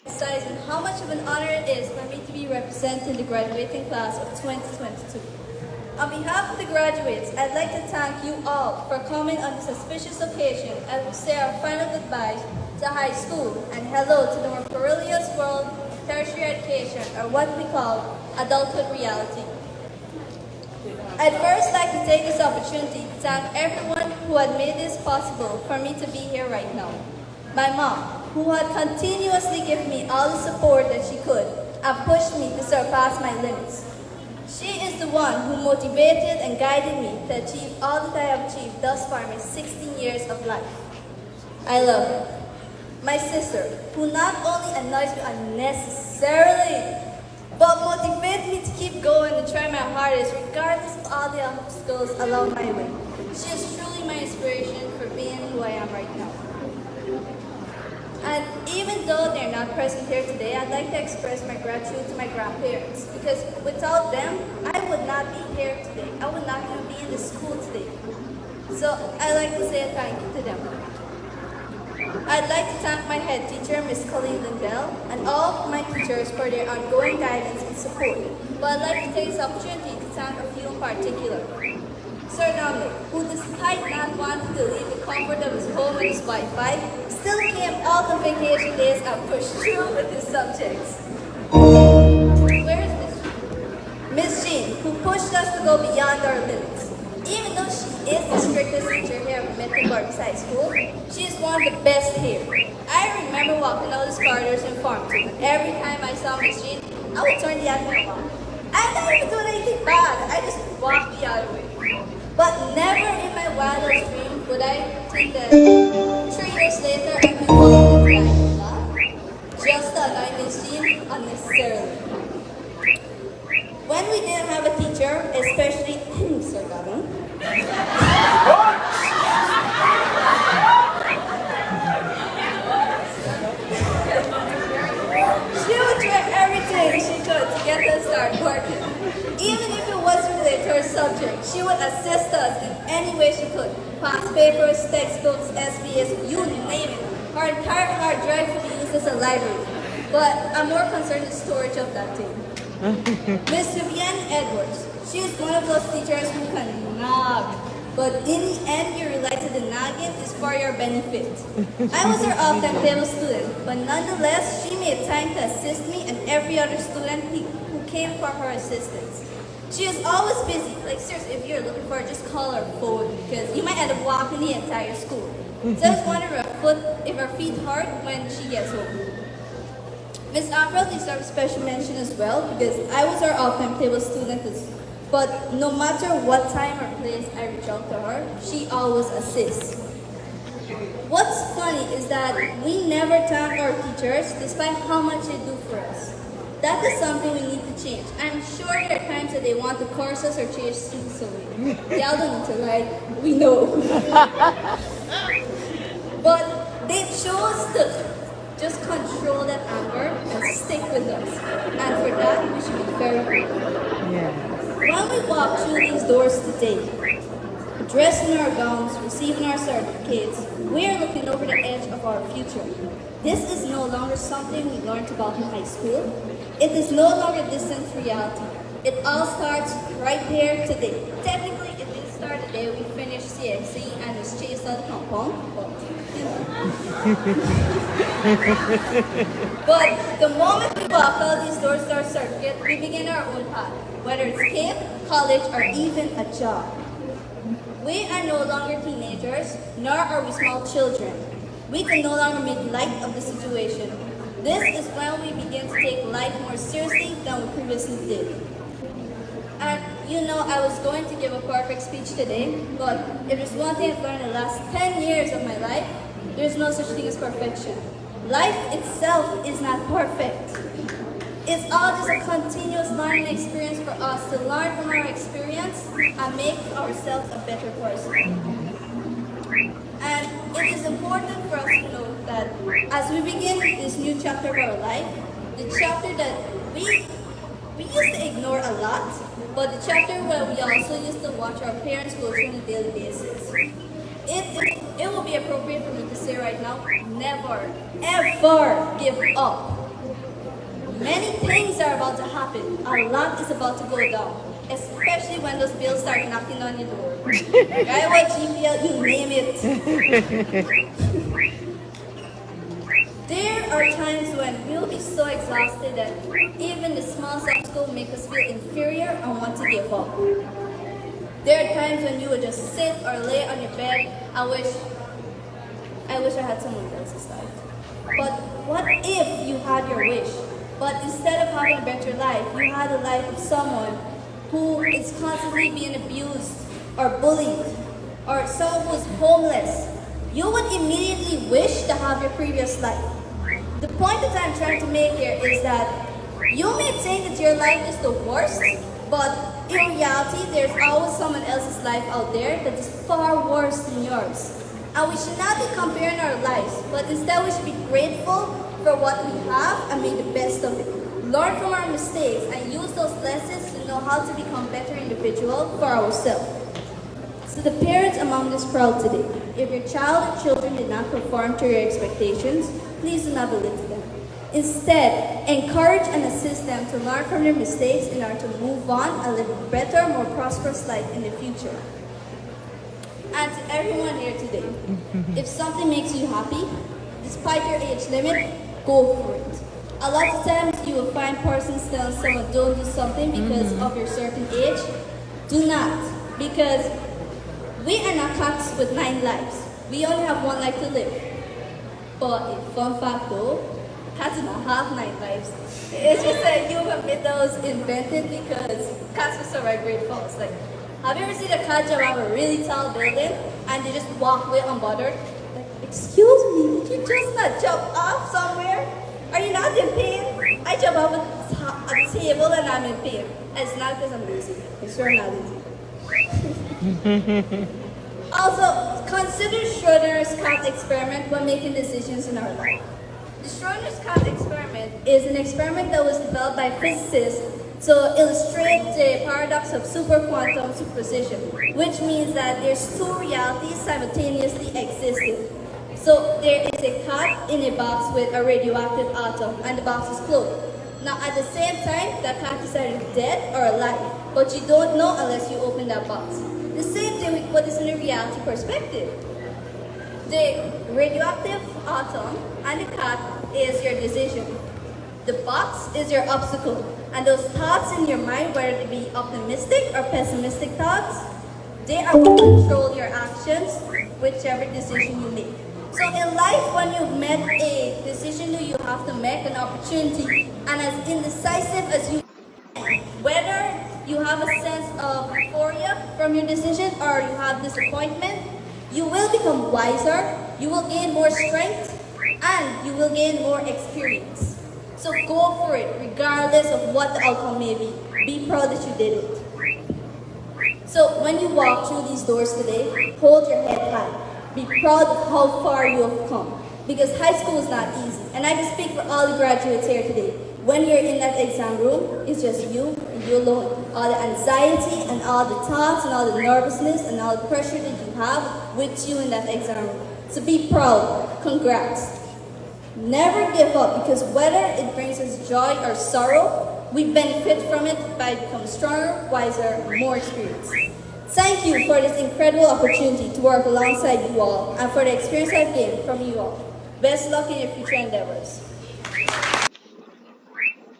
emphasizing how much of an honor it is for me to be representing the graduating class of 2022. On behalf of the graduates, I'd like to thank you all for coming on this auspicious occasion as we say our final goodbyes to high school and hello to the more perilous world, tertiary education, or what we call adulthood reality. I'd first like to take this opportunity to thank everyone who had made this possible for me to be here right now. My mom, who had continuously given me all the support that she could and pushed me to surpass my limits. She is the one who motivated and guided me to achieve all that I have achieved thus far in my 16 years of life. I love her. My sister, who not only annoys me unnecessarily, but motivates me to keep going and try my hardest regardless of all the obstacles along my way. She is truly my inspiration for being who I am right now. And even though they're not present here today, I'd like to express my gratitude to my grandparents because without them, I would not be here today. I would not even be in the school today. So I'd like to say a thank you to them. I'd like to thank my head teacher, Miss Colleen Lindell, and all of my teachers for their ongoing guidance and support. But I'd like to take this opportunity to thank a few in particular. Sir Dominic, who despite not wanting to leave the comfort of his home and his Wi-Fi, still came out on vacation days and pushed through with his subjects. Where is Miss Jean, who pushed us to go beyond our limits. Even though she is the strictest teacher here at Mecklenburg High School, she is one of the best here. I remember walking down the corridors in Farm 2, and every time I saw Miss Jean, I would turn the other way around. I didn't even do anything bad, I just walked the other way. But never in my wildest dream would I think that 3 years later I could walk in the love just to annoy Miss Jean unnecessarily. When we didn't have a teacher, especially Sir Gavin, she would try everything she could to get us started working. Even if it wasn't related to her subject, she would assist us in any way she could. Past papers, textbooks, SBS, you name it. Her entire hard drive could be used as a library. But I'm more concerned with the storage of that thing. Miss Vivienne Edwards. She is one of those teachers who can nag. But in the end, you realize that the nagging is for your benefit. I was her off-time table student, but nonetheless, she made time to assist me and every other student who came for her assistance. She is always busy. Like seriously, if you're looking for her, just call her phone because you might end up walking the entire school. So I was wondering if her feet hurt when she gets home. Miss April deserves a special mention as well because I was her off-time table student. But no matter what time or place I reach out to her, she always assists. What's funny is that we never thank our teachers despite how much they do for us. That is something we need to change. I'm sure there are times that they want to curse us or change students away. Y'all don't need to, right? We know. But they chose to just control that anger and stick with us. And for that, we should be very grateful. Yeah. When we walk through these doors today, dressed in our gowns, receiving our certificates, we are looking over the edge of our future. This is no longer something we learned about in high school. It is no longer distant reality. It all starts right here today. Technically, it did start the day we finished CXC and was chased out of the compound. But the moment we walk out these doors to our certificate, we begin our own path, whether it's camp, college, or even a job. We are no longer teenagers, nor are we small children. We can no longer make light of the situation. This is when we begin to take life more seriously than we previously did. And you know, I was going to give a perfect speech today, but if there's one thing I've learned in the last 10 years of my life, there's no such thing as perfection. Life itself is not perfect. It's all just a continuous learning experience for us to learn from our experience and make ourselves a better person. And it is important for us to know that as we begin this new chapter of our life, the chapter that we used to ignore a lot, but the chapter where we also used to watch our parents go through on a daily basis. It will be appropriate for me to say right now, never, ever give up. Many things are about to happen. A lot is about to go down. Especially when those bills start knocking on your door. Guy what GPL, you name it. There are times when we'll be so exhausted that even the smallest obstacle will make us feel inferior and want to give up. There are times when you would just sit or lay on your bed. I wish I had someone else's life. But what if you had your wish? But instead of having a better life, you had a life of someone who is constantly being abused or bullied, or someone who is homeless. You would immediately wish to have your previous life. The point that I'm trying to make here is that you may think that your life is the worst, but in reality, there's always someone else's life out there that is far worse than yours. And we should not be comparing our lives, but instead we should be grateful for what we have and make the best of it. Learn from our mistakes and use those lessons to know how to become better individuals for ourselves. So the parents among this crowd today, if your child or children did not perform to your expectations, please do not belittle them. Instead, encourage and assist them to learn from their mistakes in order to move on and live a better, more prosperous life in the future. And to everyone here today, if something makes you happy, despite your age limit, go for it. A lot of times you will find persons telling someone don't do something because of your certain age. Do not, because we are not cats with 9 lives. We only have 1 life to live. But a fun fact though, cats do not have 9 lives. It's just that human myth that was invented because cats were so great falls. Like, have you ever seen a cat jump out of a really tall building and they just walk away unbothered? Like, excuse me, did you just not jump off somewhere? Are you not in pain? I jump off a table and I'm in pain. And it's not because I'm lazy. I swear I'm not lazy. Also, consider Schrodinger's cat experiment when making decisions in our life. The Schrodinger's cat experiment is an experiment that was developed by physicists to illustrate the paradox of superquantum superposition, which means that there's 2 realities simultaneously existing. So there is a cat in a box with a radioactive atom, and the box is closed. Now at the same time, the cat is either dead or alive, but you don't know unless you open that box. The same thing with what is in a reality perspective. The radioactive atom and the cat is your decision. The box is your obstacle. And those thoughts in your mind, whether they be optimistic or pessimistic thoughts, they are what control your actions, whichever decision you make. So in life, when you've met a decision that you have to make, an opportunity, and as indecisive as you can, whether you have a sense of euphoria from your decision or you have disappointment, you will become wiser, you will gain more strength, and you will gain more experience. So go for it, regardless of what the outcome may be. Be proud that you did it. So when you walk through these doors today, hold your head high. Be proud of how far you have come. Because high school is not easy. And I can speak for all the graduates here today. When you're in that exam room, it's just you and you alone. All the anxiety and all the thoughts and all the nervousness and all the pressure that you have with you in that exam room. So be proud. Congrats. Never give up, because whether it brings us joy or sorrow, we benefit from it by becoming stronger, wiser, more experienced. Thank you for this incredible opportunity to work alongside you all and for the experience I've gained from you all. Best luck in your future endeavors.